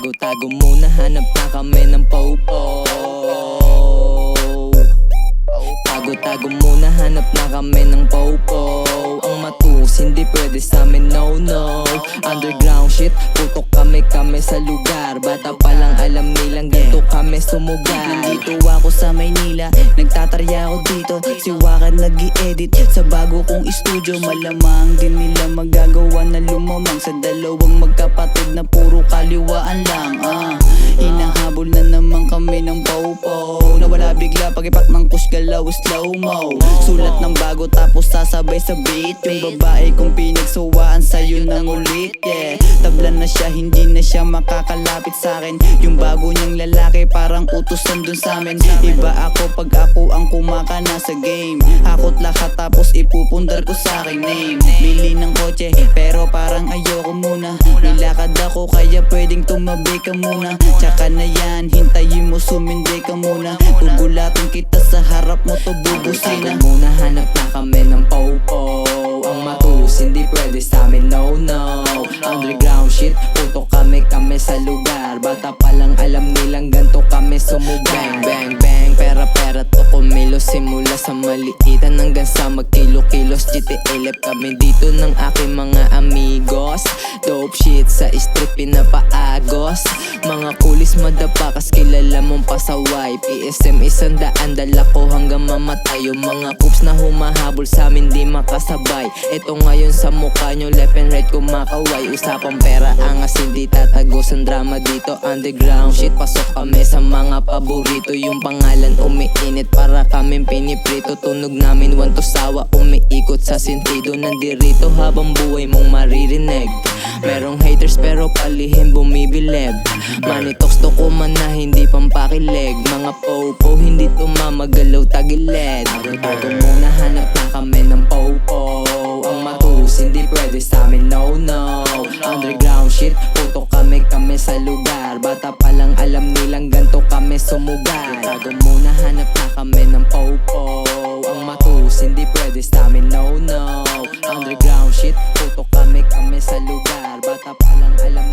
Tago-tago muna, hanap na kami ng popo. Tago-tago muna, hanap na kami ng popo. Ang matus, hindi pwede sa amin, no no. Underground shit, putok kami sa lugar. Bata pa lang alam nilang ganito kami sumugar. Nandito ako sa Maynila, nagtatarya ako dito. Si Wakan nag-i-edit sa bago kong studio. Malamang din nila magagawa na lumamang sa dalawang magkapatid na puro kaliwaan lang. Hinahabol na naman kami ng popo. Nawala bigla pag-ipak ng kush, galaw slow-mo. Sulat ng bago tapos sasabay sa beat. Yung babae kong pinagsawaan sa'yo nang ulit, yeah. Tabla na siya, hindi na siya makakalapit sa'kin. Yung bago niyang lalaki parang utusan dun sa'min. Iba ako pag ako ang kumakana sa game. Hakot lahat tapos ipupundar ko sa aking name. Bili ng kotse pero parang ayoko muna. Nilakad ako kaya pwedeng tumabi ka muna. Tsaka na yan, hintayin mo sumindi ka muna. Gugulatin kita sa harap mo to bubusin na. Tago muna, hanap na kami ng popo. Ang matus, hindi pwede sa amin, no no. Underground shit, puto kami sa lugar. Bata pa lang alam nilang ganto kami sumugar. Bang bang bang, pera-pera to kumilos. Simula sa maliitan hanggang sa magkilo-kilos. GTA lep kami dito ng aking mga amigos. Dope shit sa street pinapaagos. Mga kulis madapakas kilala mong pasaway. PSM 100, dala ko hanggang mamatay. Yung mga coops na humahabol sa amin di makasabay. Ito ngayon sa mukha nyo, left and right kumakaway. Usapang pera, angas hindi tatagos ang drama dito. Underground shit, pasok kami sa mga paborito. Yung pangalan umiinit para kaming piniprito. Tunog namin wanto sawa, umiikot sa sentido. Nandirito habang buhay mong maririnig. Merong haters pero palihim bumibilib. Money talks to kuman na hindi pampakilig. Mga popo hindi tumamagalaw tagilid. Tago muna, hanap na kami ng popo. Ang matus hindi pwede sa amin, no no. Underground shit, puto kami sa lugar. Bata pa lang alam nilang ganto kami sumugar. Tago muna, hanap na kami ng popo. Ang matus hindi pwede sa amin, no no. Underground shit, puto kami sa lugar. Bata pa lang alam